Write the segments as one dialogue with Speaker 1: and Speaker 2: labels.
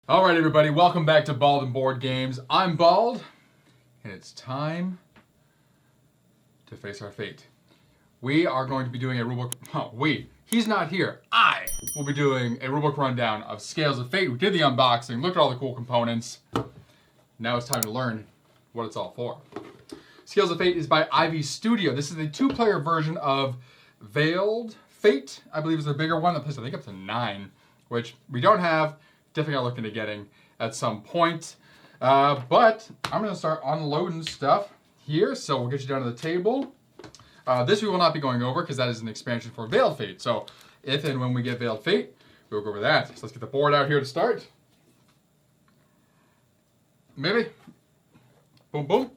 Speaker 1: All right, everybody, welcome back to Bald and Board Games. I'm Bald, and it's time to face our fate. We are going to be doing a rulebook. He's not here. I will be doing a rulebook rundown of Scales of Fate. We did the unboxing, looked at all the cool components. Now it's time to learn what it's all for. Scales of Fate is by Ivy Studio. This is the 2-player version of Veiled Fate, I believe is the bigger one. That plays, I think, up to 9, which we don't have. Definitely looking to getting at some point. But I'm going to start unloading stuff here. So we'll get you down to the table. This we will not be going over because that is an expansion for Veiled Fate. So if and when we get Veiled Fate, we'll go over that. So let's get the board out here to start. Maybe. Boom, boom.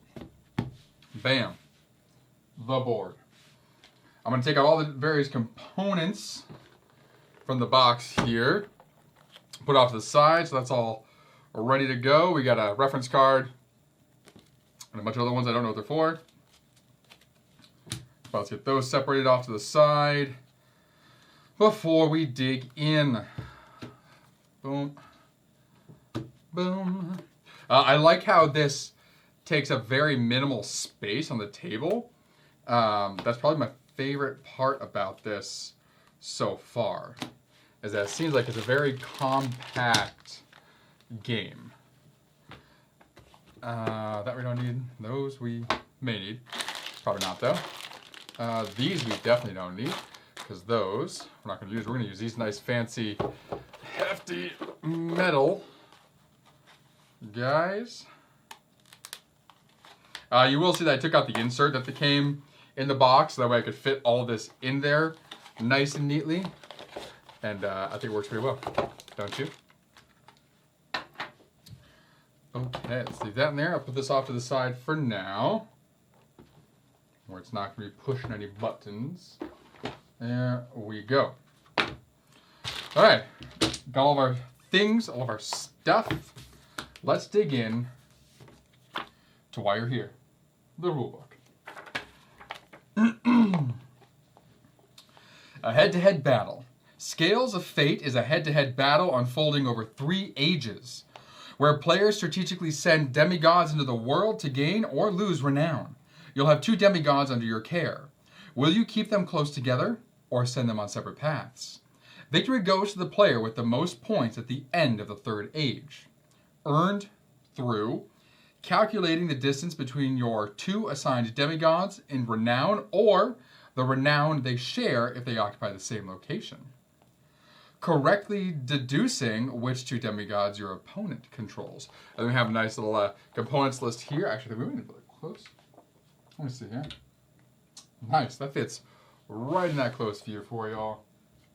Speaker 1: Bam. The board. I'm going to take out all the various components from the box here. Put off to the side, so that's all ready to go. We got a reference card and a bunch of other ones I don't know what they're for. But let's get those separated off to the side before we dig in. Boom. Boom. I like how this takes up very minimal space on the table. That's probably my favorite part about this so far. Is that it seems like it's a very compact game. That we don't need. Those we may need. Probably not though. These we definitely don't need, because those we're not going to use. We're going to use these nice fancy hefty metal guys. You will see that I took out the insert that came in the box, so that way I could fit all this in there nice and neatly. And I think it works pretty well, don't you? Okay, let's leave that in there. I'll put this off to the side for now, where it's not going to be pushing any buttons. There we go. All right, got all of our things, all of our stuff. Let's dig in to why you're here, the rulebook. A head-to-head battle. Scales of Fate is a head-to-head battle unfolding over 3 ages, where players strategically send demigods into the world to gain or lose renown. You'll have 2 demigods under your care. Will you keep them close together or send them on separate paths? Victory goes to the player with the most points at the end of the 3rd age. Earned through calculating the distance between your 2 assigned demigods in renown or the renown they share if they occupy the same location. Correctly deducing which 2 demigods your opponent controls. And we have a nice little components list here. Actually, we're moving really close. Let me see here. Nice, that fits right in that close view for y'all.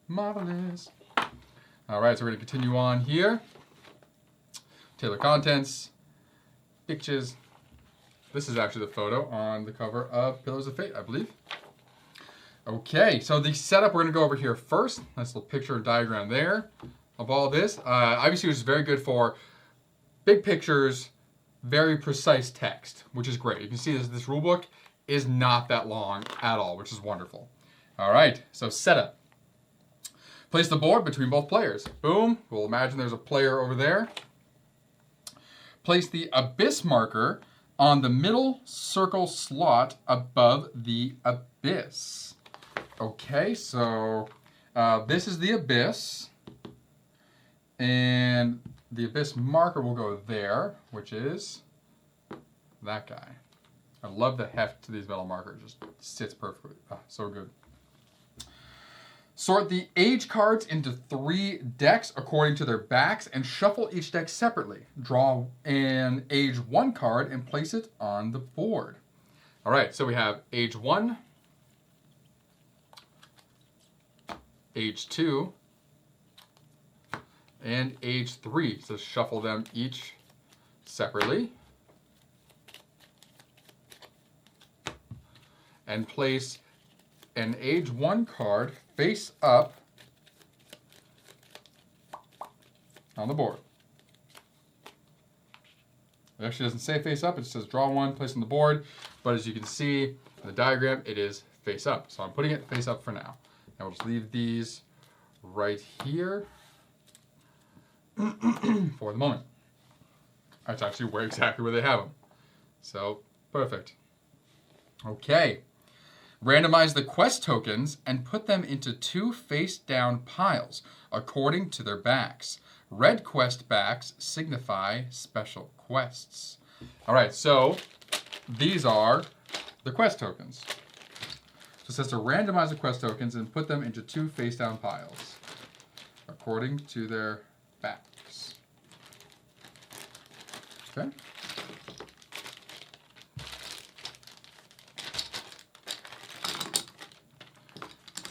Speaker 1: Marvelous. All right, so we're gonna continue on here. Table of contents, pictures. This is actually the photo on the cover of Pillars of Fate, I believe. Okay, so the setup we're going to go over here first. Nice little picture and diagram there of all this. Obviously, it's very good for big pictures, very precise text, which is great. You can see this rulebook is not that long at all, which is wonderful. All right, so setup. Place the board between both players. Boom. We'll imagine there's a player over there. Place the abyss marker on the middle circle slot above the abyss. Okay, so this is the abyss, and the abyss marker will go there, which is that guy. I love the heft to these metal markers; just sits perfectly. Oh, so good. Sort the age cards into 3 decks according to their backs, and shuffle each deck separately. Draw an age 1 card and place it on the board. All right, so we have age 1. Age 2, and age 3. So shuffle them each separately. And place an age 1 card face up on the board. It actually doesn't say face up, it says draw 1, place on the board. But as you can see in the diagram, it is face up. So I'm putting it face up for now. And we'll just leave these right here. for the moment. That's actually exactly where they have them. So, perfect. Okay. Randomize the quest tokens and put them into 2 face-down piles according to their backs. Red quest backs signify special quests. All right, so these are the quest tokens. So it says to randomize the quest tokens and put them into 2 face-down piles according to their backs. Okay.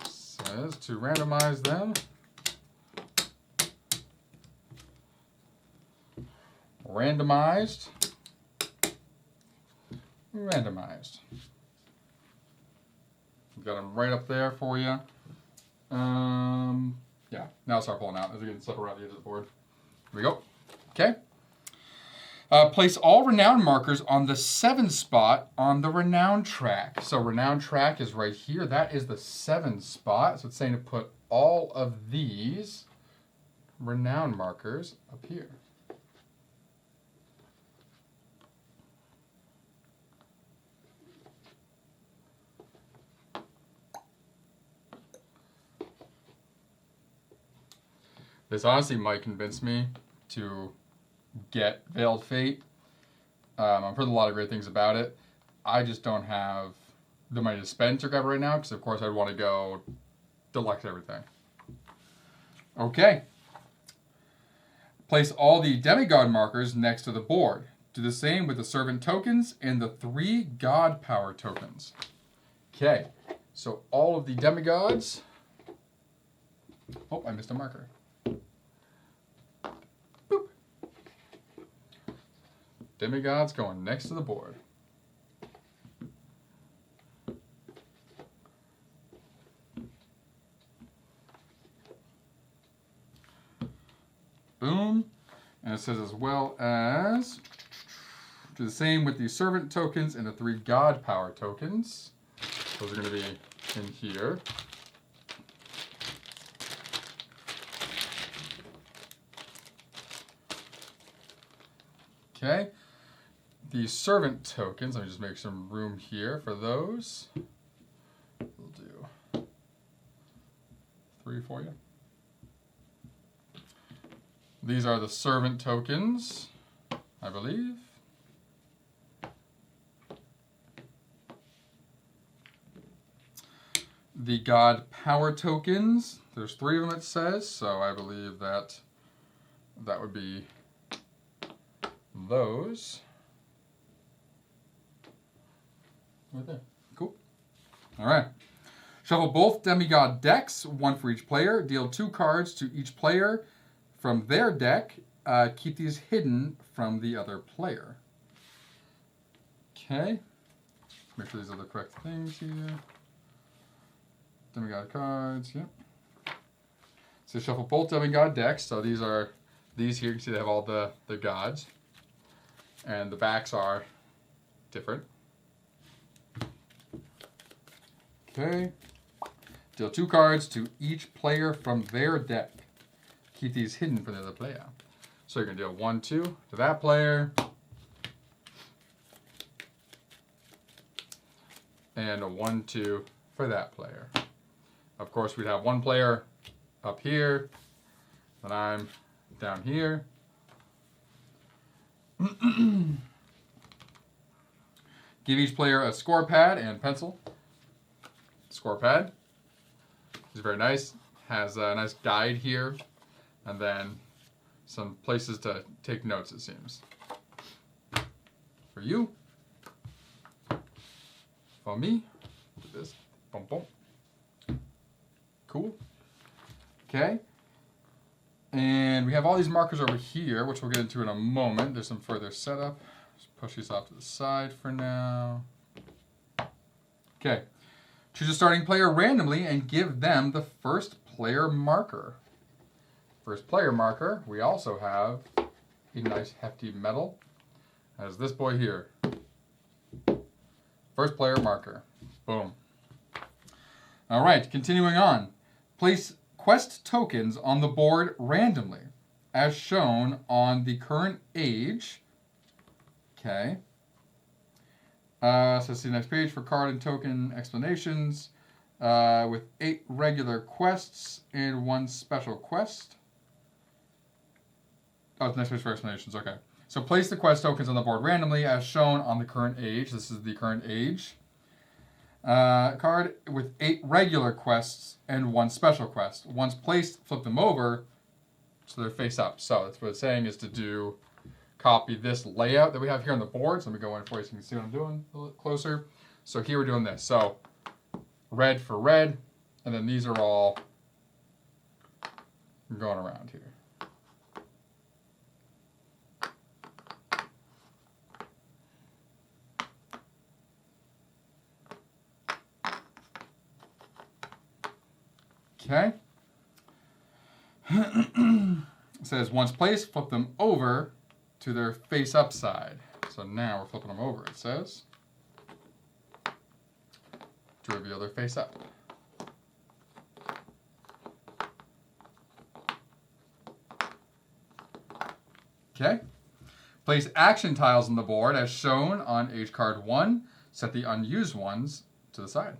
Speaker 1: Says to randomize them. Randomized. Randomized. Got them right up there for you. Yeah, now start pulling out as we get stuff around the edge of the board. Here we go. Okay. Place all renown markers on the 7 spot on the renown track. So renown track is right here. That is the 7 spot. So it's saying to put all of these renown markers up here. This honestly might convince me to get Veiled Fate. I've heard a lot of great things about it. I just don't have the money to spend to grab it right now because, of course, I'd want to go deluxe everything. Okay. Place all the demigod markers next to the board. Do the same with the servant tokens and the 3 god power tokens. Okay. So all of the demigods. Oh, I missed a marker. Demigods going next to the board. Boom. And it says as well as do the same with the servant tokens and the 3 god power tokens. Those are going to be in here. Okay. The servant tokens, let me just make some room here for those. We'll do 3 for you. These are the servant tokens, I believe. The god power tokens, there's 3 of them it says, so I believe that would be those. Right there. Cool. All right. Shuffle both demigod decks, 1 for each player. Deal 2 cards to each player from their deck. Keep these hidden from the other player. Okay. Make sure these are the correct things here. Demigod cards, yep. So shuffle both demigod decks. So these here, you can see they have all the gods. And the backs are different. Okay. Deal 2 cards to each player from their deck. Keep these hidden for the other player. So you're going to deal 1, 2 to that player. And a 1, 2 for that player. Of course, we'd have 1 player up here. Then I'm down here. Give each player a score pad and pencil. Score pad is very nice. Has a nice guide here, and then some places to take notes, it seems. For you. For me. Do this. Boom, boom. Cool. Okay. And we have all these markers over here, which we'll get into in a moment. There's some further setup. Just push these off to the side for now. Okay. Choose a starting player randomly and give them the first player marker. First player marker, we also have a nice hefty medal. As this boy here. First player marker. Boom. All right, continuing on. Place quest tokens on the board randomly. as shown on the current age. Okay. So see the next page for card and token explanations with 8 regular quests and 1 special quest. Oh, it's the next page for explanations. Okay. So place the quest tokens on the board randomly as shown on the current age. This is the current age. Card with 8 regular quests and 1 special quest. Once placed, flip them over so they're face up. So that's what it's saying is to copy this layout that we have here on the board. So let me go in for you so you can see what I'm doing a little closer. So here we're doing this. So red for red, and then these are all going around here. Okay. It says once placed, flip them over to their face up side. So now we're flipping them over, it says, to reveal their face up. Okay. Place action tiles on the board as shown on age card 1. Set the unused ones to the side.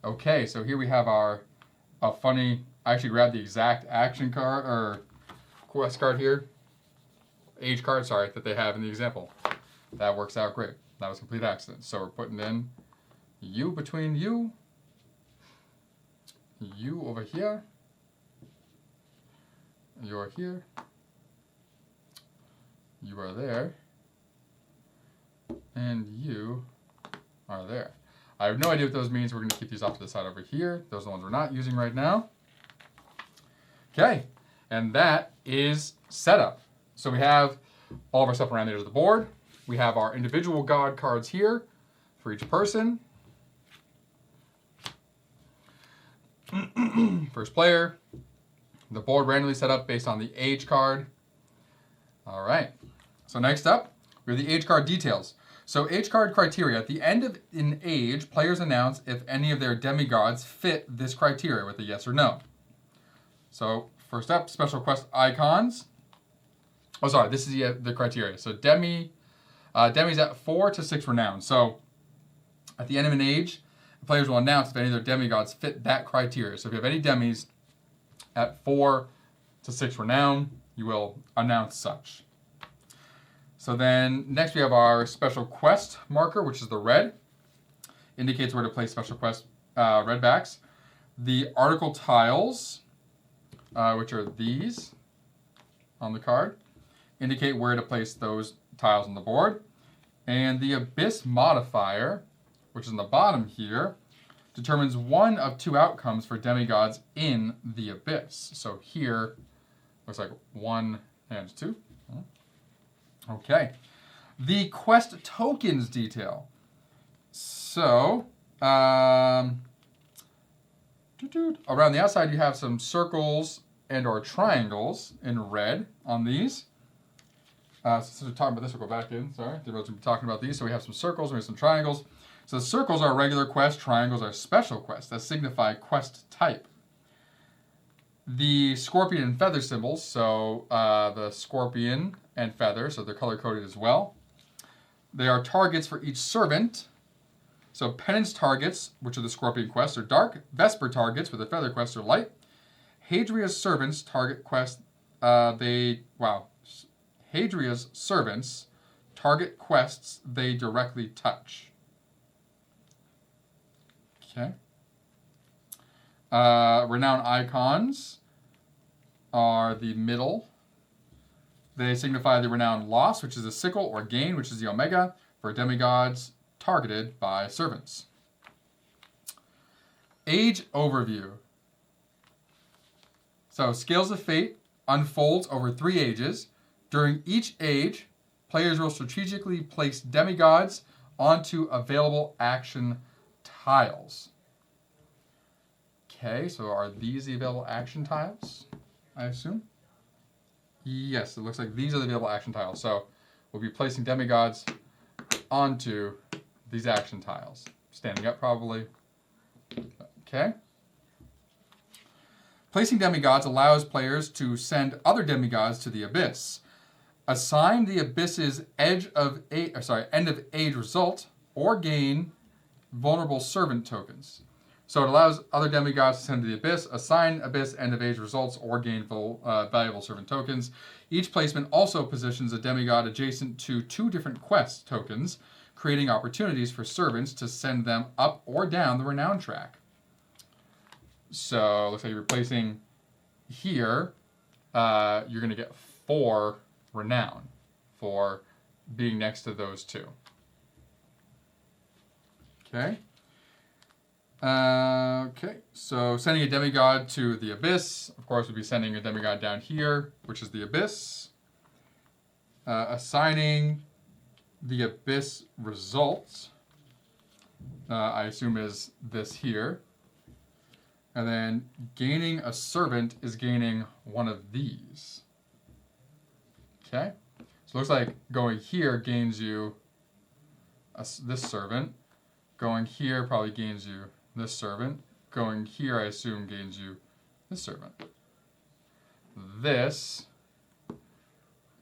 Speaker 1: Okay, so here we have our funny, I actually grabbed the exact action card, or quest card here. Age card, sorry, that they have in the example. That works out great. That was a complete accident. So we're putting in you between you over here, you're here, you are there, and you are there. I have no idea what those means. We're going to keep these off to the side over here. Those are the ones we're not using right now. Okay, and that is setup. So we have all of our stuff around the edge of the board. We have our individual god cards here for each person. First player. The board randomly set up based on the age card. All right. So next up, we have the age card details. So age card criteria. At the end of an age, players announce if any of their demigods fit this criteria with a yes or no. So first up, special quest icons. Oh, sorry, this is the criteria. So demi's at 4 to 6 renown. So at the end of an age, the players will announce if any of their demigods fit that criteria. So if you have any demis at 4 to 6 renown, you will announce such. So then next we have our special quest marker, which is the red. Indicates where to place special quest red backs. The article tiles, which are these on the card, indicate where to place those tiles on the board. And the abyss modifier, which is on the bottom here, determines one of 2 outcomes for demigods in the abyss. So here, looks like 1 and 2. Okay. The quest tokens detail. So, around the outside you have some circles and or triangles in red on these. Since we're talking about this, we'll go back in. Sorry, we'll be talking about these. So we have some circles and we have some triangles. So the circles are regular quests, triangles are special quests that signify quest type. The scorpion and feather symbols, so the scorpion and feather, so they're color-coded as well. They are targets for each servant. So penance targets, which are the scorpion quests, are dark. Vesper targets, with the feather quests, are light. Hadria's servants target quest, Hadria's servants target quests they directly touch. Okay. Renown icons are the middle. They signify the renown loss, which is a sickle, or gain, which is the omega, for demigods targeted by servants. Age overview. So Scales of Fate unfolds over 3 ages. During each age, players will strategically place demigods onto available action tiles. Okay, so are these the available action tiles, I assume? Yes, it looks like these are the available action tiles. So we'll be placing demigods onto these action tiles. Standing up, probably. Okay. Placing demigods allows players to send other demigods to the abyss. Assign the abyss's end of age result, or gain vulnerable servant tokens. So it allows other demigods to send to the abyss, assign abyss end of age results, or gain valuable servant tokens. Each placement also positions a demigod adjacent to 2 different quest tokens, creating opportunities for servants to send them up or down the renown track. So it looks like you're placing here, you're going to get 4 renown for being next to those 2. Okay. Okay, so sending a demigod to the abyss, of course, would be sending a demigod down here, which is the abyss. Assigning the abyss results, I assume is this here. And then gaining a servant is gaining one of these. Okay, so it looks like going here gains you this servant. Going here probably gains you this servant. Going here, I assume, gains you this servant. This,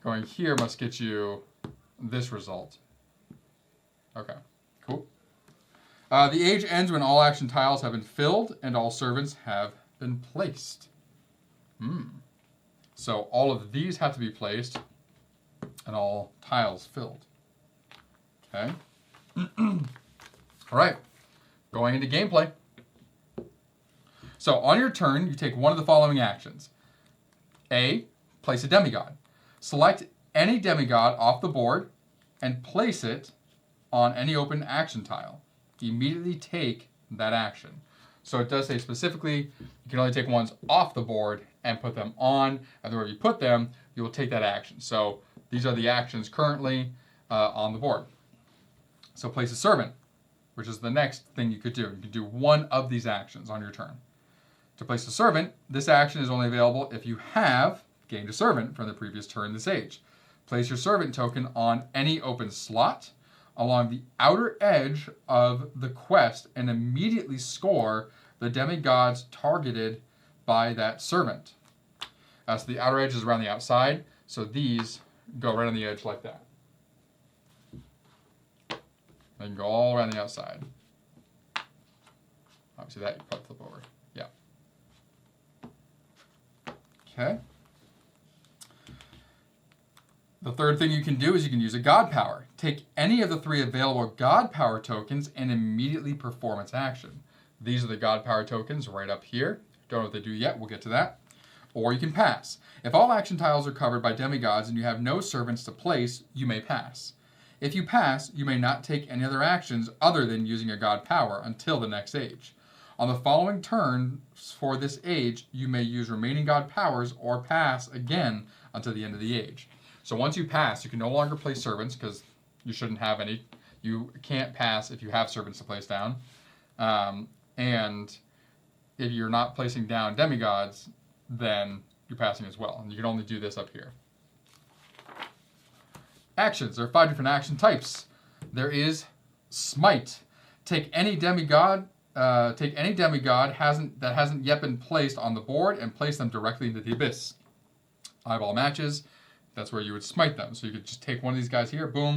Speaker 1: going here must get you this result. Okay, cool. The age ends when all action tiles have been filled and all servants have been placed. So all of these have to be placed and all tiles filled. Okay. All right. Going into gameplay. So on your turn, you take one of the following actions. A, place a demigod. Select any demigod off the board and place it on any open action tile. Immediately take that action. So it does say specifically you can only take ones off the board and put them on, and wherever you put them, you will take that action. So these are the actions currently on the board. So place a servant, which is the next thing you could do. You could do one of these actions on your turn. To place a servant, this action is only available if you have gained a servant from the previous turn this age. Place your servant token on any open slot along the outer edge of the quest and immediately score the demigods targeted by that servant. So the outer edge is around the outside, so these go right on the edge like that. They can go all around the outside. Obviously that you probably flip over. Yeah. Okay. The third thing you can do is you can use a God Power. Take any of the 3 available God Power tokens and immediately perform its action. These are the God Power tokens right up here. Don't know what they do yet, we'll get to that. Or you can pass. If all action tiles are covered by demigods and you have no servants to place, you may pass. If you pass, you may not take any other actions other than using a God Power until the next age. On the following turns for this age, you may use remaining God Powers or pass again until the end of the age. So once you pass, you can no longer place servants because you shouldn't have any. You can't pass if you have servants to place down. And if you're not placing down demigods, then you're passing as well. And you can only do this up here. Actions. There are 5 different action types. There is Smite. Take any demigod that hasn't yet been placed on the board and place them directly into the abyss. Eyeball matches. That's where you would smite them. So you could just take one of these guys here, boom,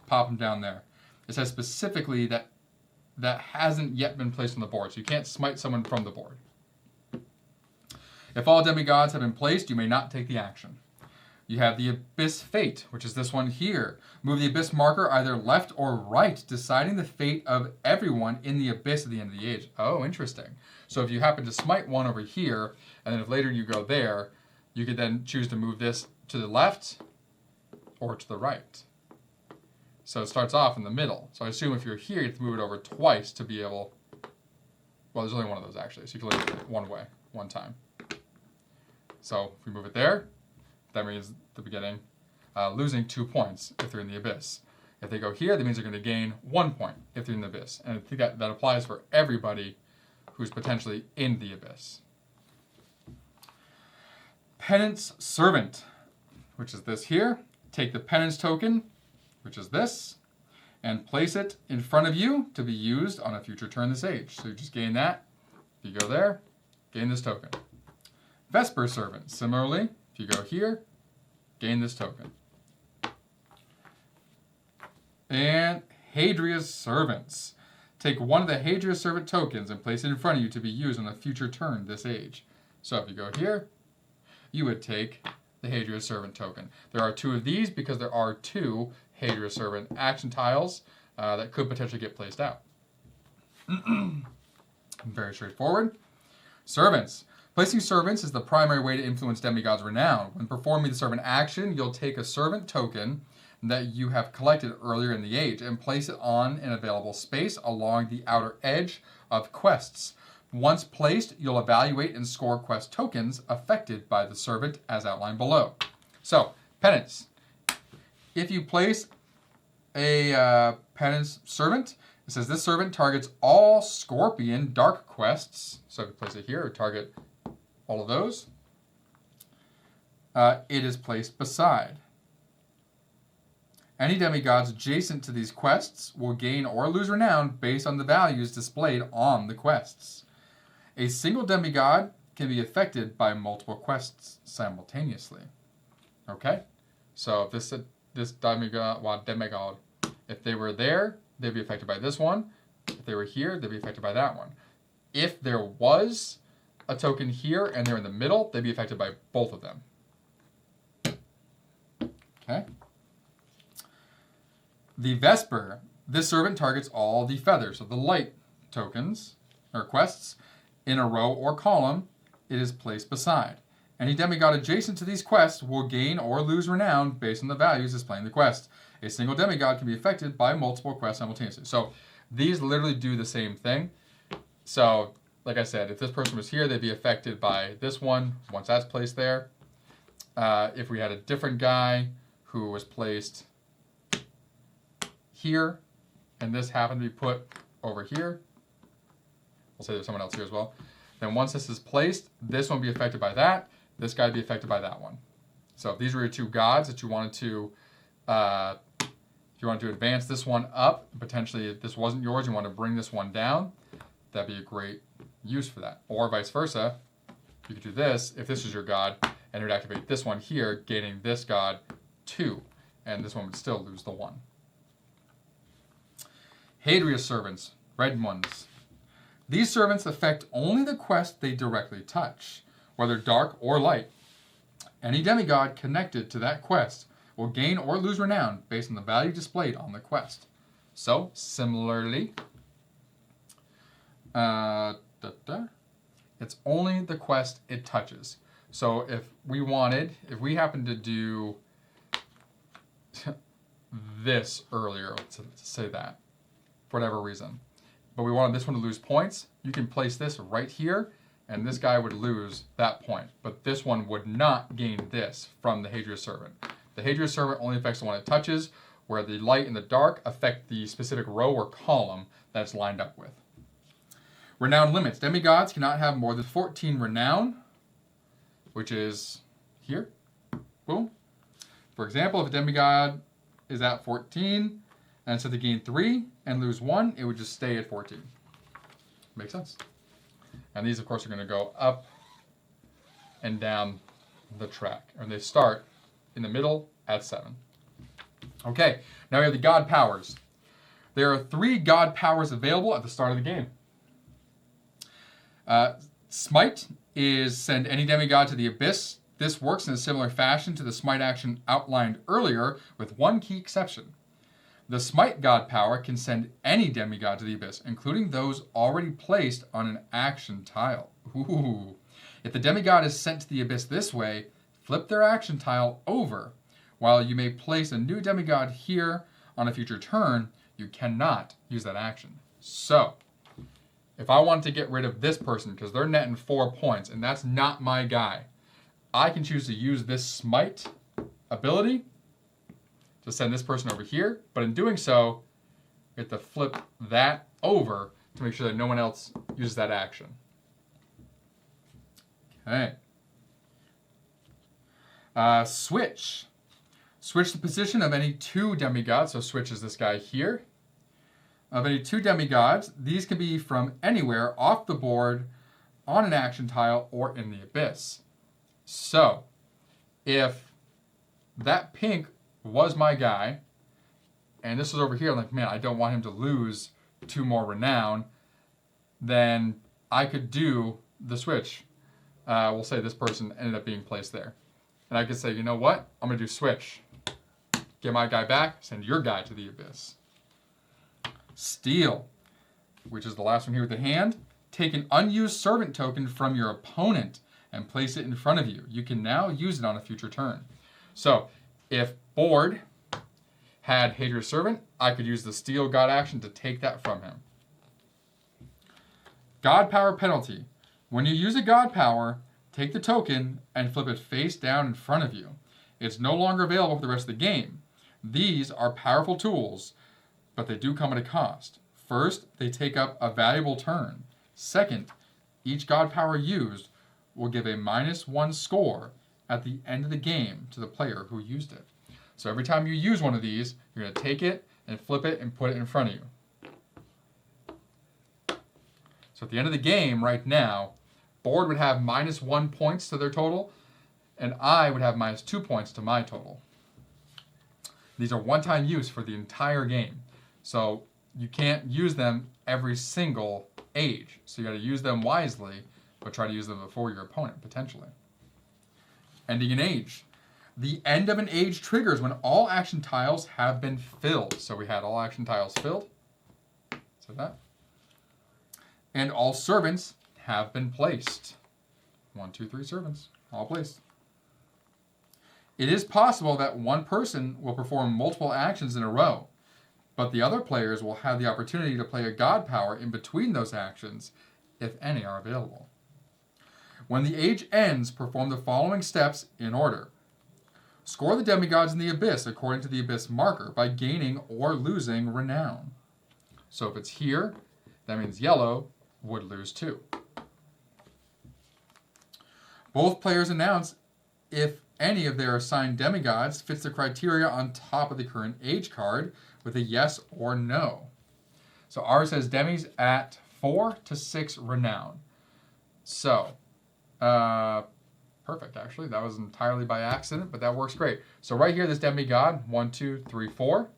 Speaker 1: pop them down there. It says specifically that hasn't yet been placed on the board, so you can't smite someone from the board. If all demigods have been placed, you may not take the action. You have the Abyss Fate, which is this one here. Move the Abyss marker either left or right, deciding the fate of everyone in the Abyss at the end of the age. Oh, interesting. So if you happen to smite one over here, and then if later you go there, you could then choose to move this to the left or to the right. So it starts off in the middle. So I assume if you're here, you have to move it over twice to be able... Well, there's only one of those actually, so you can leave it one way, one time. So if we move it there, that means the beginning, losing 2 points if they're in the abyss. If they go here, that means they're going to gain 1 point if they're in the abyss. And I think that applies for everybody who's potentially in the abyss. Penance Servant, which is this here. Take the penance token, which is this, and place it in front of you to be used on a future turn this age. So you just gain that. If you go there, gain this token. Vesper Servant. Similarly, if you go here, gain this token. And Hadria's Servants. Take one of the Hadria's Servant tokens and place it in front of you to be used on a future turn this age. So if you go here, you would take the Hadria's Servant token. There are 2 of these because there are 2 Hadria's Servant action tiles that could potentially get placed out. Very straightforward. Servants. Placing servants is the primary way to influence demigods' renown. When performing the servant action, you'll take a servant token that you have collected earlier in the age and place it on an available space along the outer edge of quests. Once placed, you'll evaluate and score quest tokens affected by the servant as outlined below. So, penance. If you place a penance servant, it says this servant targets all Scorpion dark quests. So if you place it here, target all of those. It is placed beside. Any demigods adjacent to these quests will gain or lose renown based on the values displayed on the quests. A single demigod can be affected by multiple quests simultaneously. Okay? So if this demigod, if they were there, they'd be affected by this one. If they were here, they'd be affected by that one. If there was a token here and they're in the middle, they'd be affected by both of them. Okay? The Vesper. This servant targets all the feathers of the light tokens, or quests, in a row or column it is placed beside. Any demigod adjacent to these quests will gain or lose renown based on the values displaying the quest. A single demigod can be affected by multiple quests simultaneously. So these literally do the same thing. So, like I said, if this person was here, they'd be affected by this one once that's placed there. If we had a different guy who was placed here, and this happened to be put over here, we'll say there's someone else here as well, then once this is placed, this one will be affected by that, this guy would be affected by that one. So if these were your 2 gods that you wanted to, if you wanted to advance this one up, potentially if this wasn't yours, you want to bring this one down, that'd be a great use for that. Or vice versa, you could do this, if this was your god, and it would activate this one here, gaining this god 2, and this one would still lose the 1. Hadria's Servants, red ones. These servants affect only the quest they directly touch, whether dark or light. Any demigod connected to that quest will gain or lose renown based on the value displayed on the quest. So, similarly, it's only the quest it touches. So if we happened to do this earlier, let's say that, for whatever reason, but we wanted this one to lose points, you can place this right here, and this guy would lose that point. But this one would not gain this from the Hadria's Servant. The Hadria's Servant only affects the one it touches, where the light and the dark affect the specific row or column that it's lined up with. Renown limits. Demigods cannot have more than 14 renown, which is here. Boom. For example, if a demigod is at 14, and so they gain 3 and lose 1, it would just stay at 14. Makes sense. And these, of course, are going to go up and down the track. And they start in the middle at 7. Okay, now we have the god powers. There are 3 god powers available at the start of the game. Smite is send any demigod to the abyss. This works in a similar fashion to the smite action outlined earlier, with one key exception. The Smite God power can send any demigod to the abyss, including those already placed on an action tile. Ooh. If the demigod is sent to the abyss this way, flip their action tile over. While you may place a new demigod here on a future turn, you cannot use that action. So, if I want to get rid of this person because they're netting 4 points and that's not my guy, I can choose to use this Smite ability to send this person over here, but in doing so, you have to flip that over to make sure that no one else uses that action. Okay. Switch. Switch the position of any 2 demigods, so switch is this guy here. Of any 2 demigods, these can be from anywhere off the board, on an action tile, or in the abyss. So, if that pink was my guy, and this was over here, I'm like, man, I don't want him to lose 2 more renown, then I could do the switch. We'll say this person ended up being placed there. And I could say, you know what? I'm going to do switch. Get my guy back, send your guy to the abyss. Steal, which is the last one here with the hand. Take an unused servant token from your opponent and place it in front of you. You can now use it on a future turn. So, if board had Hater's Servant, I could use the Steal God action to take that from him. God Power penalty. When you use a God Power, take the token and flip it face down in front of you. It's no longer available for the rest of the game. These are powerful tools, but they do come at a cost. First, they take up a valuable turn. Second, each God Power used will give a -1 score at the end of the game to the player who used it. So every time you use one of these, you're going to take it and flip it and put it in front of you. So at the end of the game right now, board would have -1 points to their total, and I would have -2 points to my total. These are one-time use for the entire game. So you can't use them every single age. So you got to use them wisely, but try to use them before your opponent, potentially. Ending an age. The end of an age triggers when all action tiles have been filled. So we had all action tiles filled. So that. And all servants have been placed. 1, 2, 3 servants, all placed. It is possible that one person will perform multiple actions in a row, but the other players will have the opportunity to play a God Power in between those actions, if any are available. When the age ends, perform the following steps in order. Score the demigods in the abyss according to the abyss marker by gaining or losing renown. So if it's here, that means yellow would lose 2. Both players announce if any of their assigned demigods fits the criteria on top of the current age card with a yes or no. So ours says demis at 4 to 6 renown. So, perfect, actually. That was entirely by accident, but that works great. So right here, this demigod, 1, 2, 3, 4,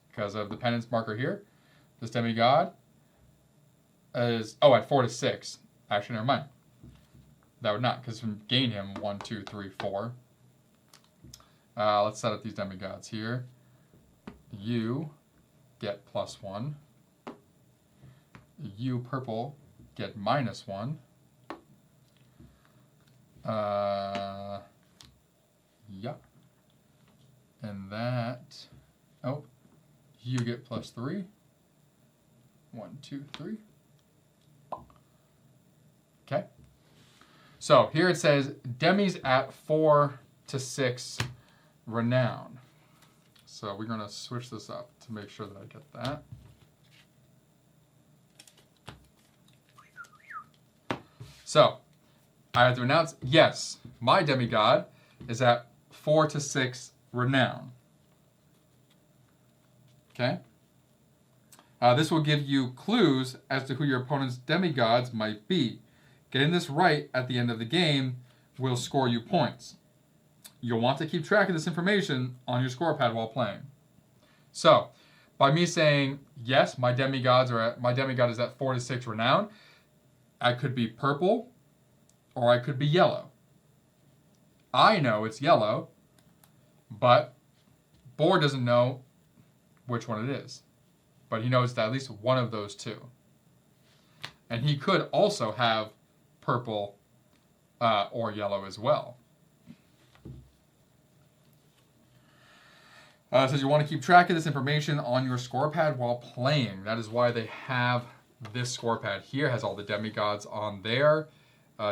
Speaker 1: because of the penance marker here. This demigod is, at 4 to 6. Actually, never mind. That would not, because we gain him 1, 2, 3, 4. Let's set up these demigods here. You get +1. You purple get -1. Yeah. And that, you get +3. 1, 2, 3. Okay. So here it says demis at 4 to 6 renown. So we're going to switch this up to make sure that I get that. So I have to announce, yes, my demigod is at 4 to 6 renown. Okay? This will give you clues as to who your opponent's demigods might be. Getting this right at the end of the game will score you points. You'll want to keep track of this information on your score pad while playing. So, by me saying, yes, my demigod is at 4 to 6 renown, I could be purple or I could be yellow. I know it's yellow, but board doesn't know which one it is. But he knows that at least one of those two. And he could also have purple or yellow as well. It says you want to keep track of this information on your score pad while playing. That is why they have this score pad here. It has all the demigods on there.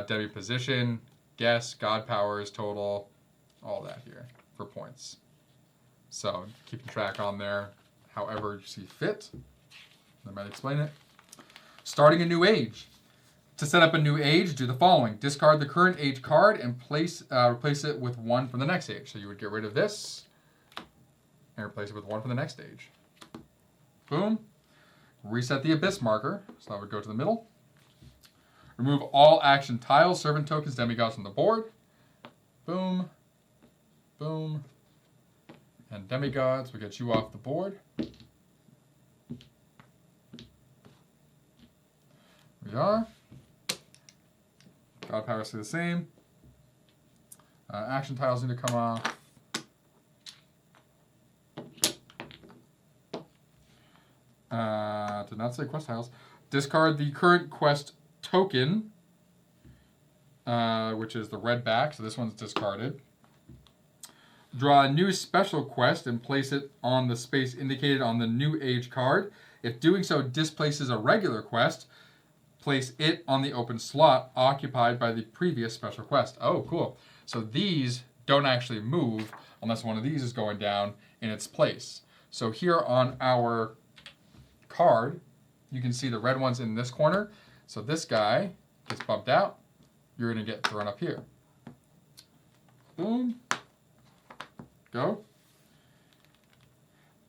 Speaker 1: Demi position, guess, god powers, total, all that here for points. So keeping track on there however you see fit. I might explain it. Starting a new age. To set up a new age, do the following. Discard the current age card and replace it with one from the next age. So you would get rid of this and replace it with one from the next age. Boom. Reset the abyss marker. So that would go to the middle. Remove all action tiles, servant tokens, demigods from the board. Boom. Boom. And demigods will get you off the board. We are. God powers stay the same. Action tiles need to come off. Did not say quest tiles. Discard the current quest token, which is the red back, so this one's discarded. Draw a new special quest and place it on the space indicated on the New Age card. If doing so displaces a regular quest, place it on the open slot occupied by the previous special quest. Oh, cool. So these don't actually move unless one of these is going down in its place. So here on our card, you can see the red one's in this corner. So this guy gets bumped out. You're going to get thrown up here. Boom. Go.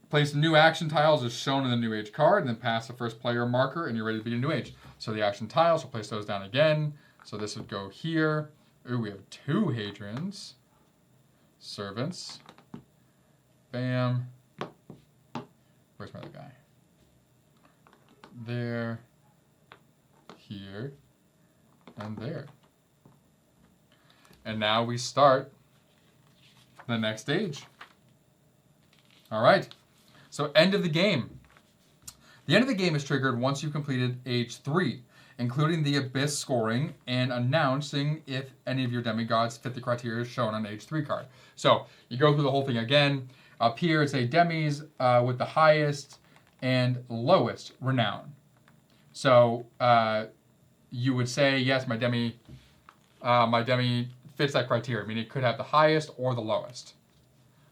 Speaker 1: Place new action tiles as shown in the New Age card, and then pass the first player marker, and you're ready to begin New Age. So the action tiles, we'll place those down again. So this would go here. Ooh, we have 2 Hadrians. Servants. Bam. Where's my other guy? There. Here. And there. And now we start the next stage. All right. So end of the game. The end of the game is triggered once you've completed Age 3, including the Abyss scoring and announcing if any of your demigods fit the criteria shown on Age 3 card. So you go through the whole thing again. Up here it's a demis with the highest and lowest renown. So you would say, yes, my demi fits that criteria. I mean, it could have the highest or the lowest,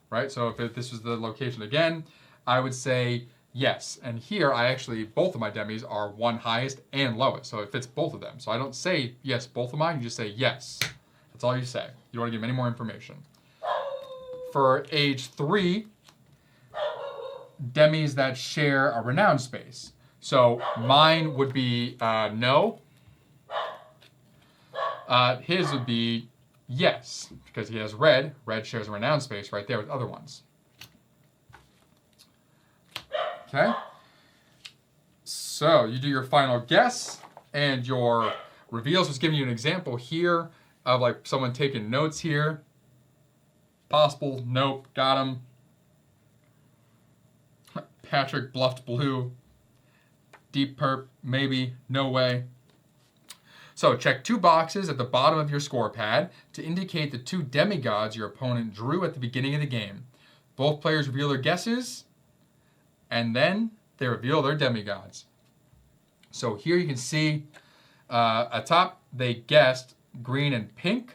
Speaker 1: right? So if this was the location again, I would say yes. And here, both of my demis are one highest and lowest, so it fits both of them. So I don't say yes, both of mine. You just say yes. That's all you say. You don't want to give any more information. For Age 3, demis that share a renown space. So mine would be no. His would be yes, because he has red. Red shares a renown space right there with other ones. Okay? So you do your final guess, and your reveals. Just giving you an example here of like someone taking notes here. Possible, nope, got him. Patrick bluffed blue. Deep perp, maybe, no way. So check 2 boxes at the bottom of your score pad to indicate the 2 demigods your opponent drew at the beginning of the game. Both players reveal their guesses, and then they reveal their demigods. So here you can see at top they guessed green and pink.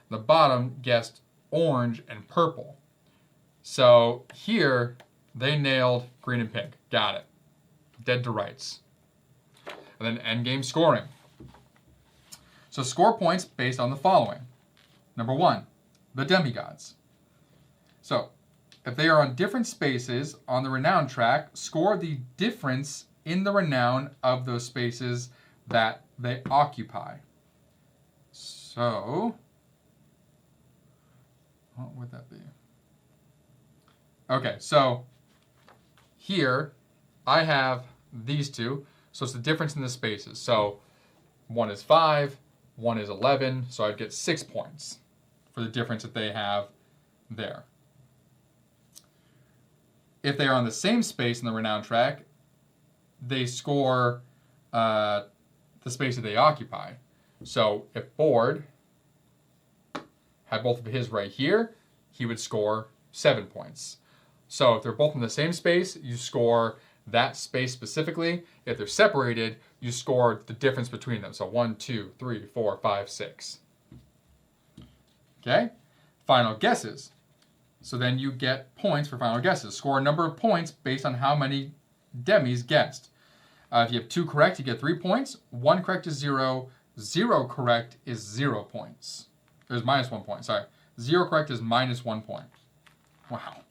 Speaker 1: The bottom guessed orange and purple. So here they nailed green and pink. Got it. Dead to rights. And then endgame scoring. So score points based on the following. Number 1, the demigods. So if they are on different spaces on the renown track, score the difference in the renown of those spaces that they occupy. So, what would that be? Okay, so here I have these 2. So it's the difference in the spaces. So 1 is 5, 1 is 11, so I'd get 6 points for the difference that they have there. If they are on the same space in the renown track, they score the space that they occupy. So if Board had both of his right here, he would score 7 points. So if they're both in the same space, you score that space specifically. If they're separated, you score the difference between them. So 1, 2, 3, 4, 5, 6. Okay? Final guesses. So then you get points for final guesses. Score a number of points based on how many demis guessed. If you have 2 correct, you get 3 points. 1 correct is 0. 0 correct is 0 points. There's minus 1 point, sorry. 0 correct is minus 1 point. Wow.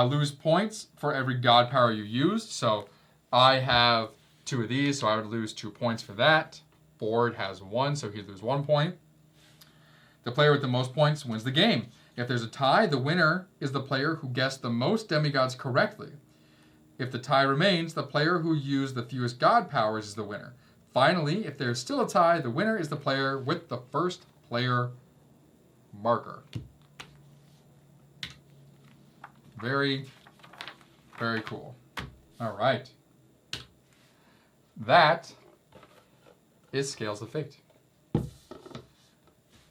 Speaker 1: Lose points for every god power you used. So I have 2 of these, so I would lose 2 points for that. Board has 1, so he'd lose 1 point. The player with the most points wins the game. If there's a tie, the winner is the player who guessed the most demigods correctly. If the tie remains, the player who used the fewest god powers is the winner. Finally, if there's still a tie, the winner is the player with the first player marker. Very, very cool. All right. That is Scales of Fate.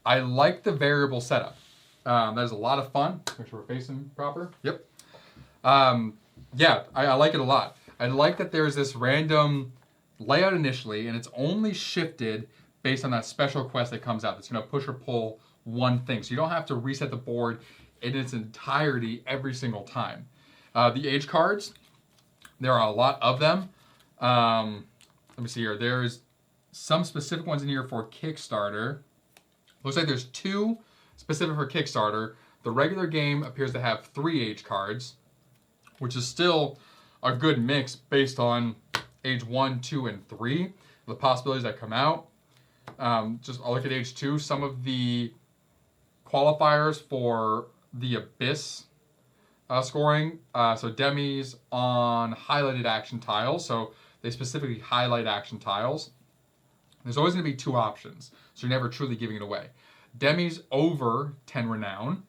Speaker 1: I like the variable setup. That is a lot of fun. Make sure we're facing proper. Yep. Yeah, I like it a lot. I like that there's this random layout initially, and it's only shifted based on that special quest that comes out that's going to push or pull one thing. So you don't have to reset the board in its entirety every single time. The age cards, there are a lot of them. Let me see here. There's some specific ones in here for Kickstarter. Looks like there's 2 specific for Kickstarter. The regular game appears to have 3 age cards, which is still a good mix based on age 1, 2, and 3, the possibilities that come out. I'll look at age 2. Some of the qualifiers for the Abyss scoring. So demis on highlighted action tiles. So they specifically highlight action tiles. There's always going to be 2 options, so you're never truly giving it away. Demis over 10 renown.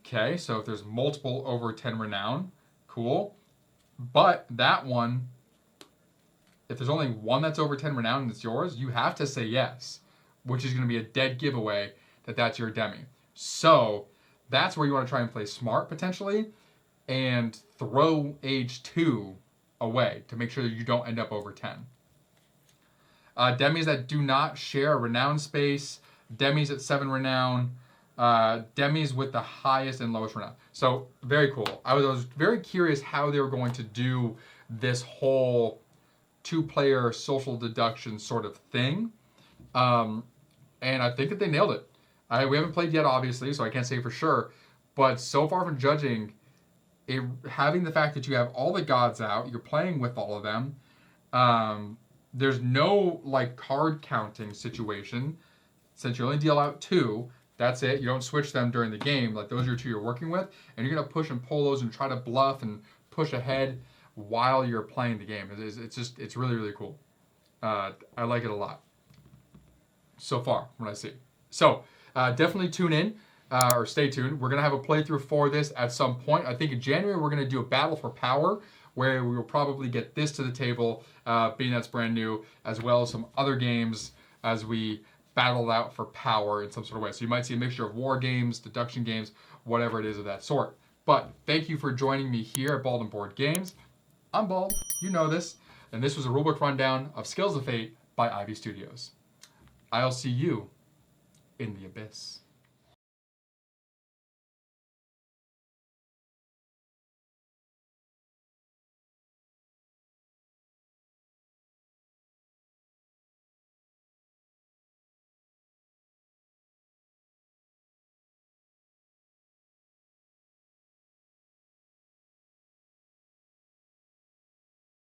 Speaker 1: Okay, so if there's multiple over 10 renown, cool. But that one, if there's only one that's over 10 renown and it's yours, you have to say yes, which is going to be a dead giveaway that that's your demi. So that's where you want to try and play smart potentially and throw age 2 away to make sure that you don't end up over 10. Demis that do not share a renown space, demis at 7 renown, demis with the highest and lowest renown. So very cool. I was very curious how they were going to do this whole 2-player social deduction sort of thing. And I think that they nailed it. We haven't played yet, obviously, so I can't say for sure. But so far from judging, having the fact that you have all the gods out, you're playing with all of them, there's no card counting situation. Since you only deal out 2, that's it. You don't switch them during the game. Those are your 2 you're working with, and you're gonna push and pull those and try to bluff and push ahead while you're playing the game. It's really, really cool. I like it a lot so far from what I see. So definitely tune in or stay tuned. We're gonna have a playthrough for this at some point. I think in January we're gonna do a battle for power, where we will probably get this to the table, being that's brand new, as well as some other games as we battle out for power in some sort of way. So you might see a mixture of war games, deduction games, whatever it is of that sort. But thank you for joining me here at Bald and Board Games. I'm Bald, you know this, and this was a rulebook rundown of Scales of Fate by Ivy Studios. I'll see you in the abyss.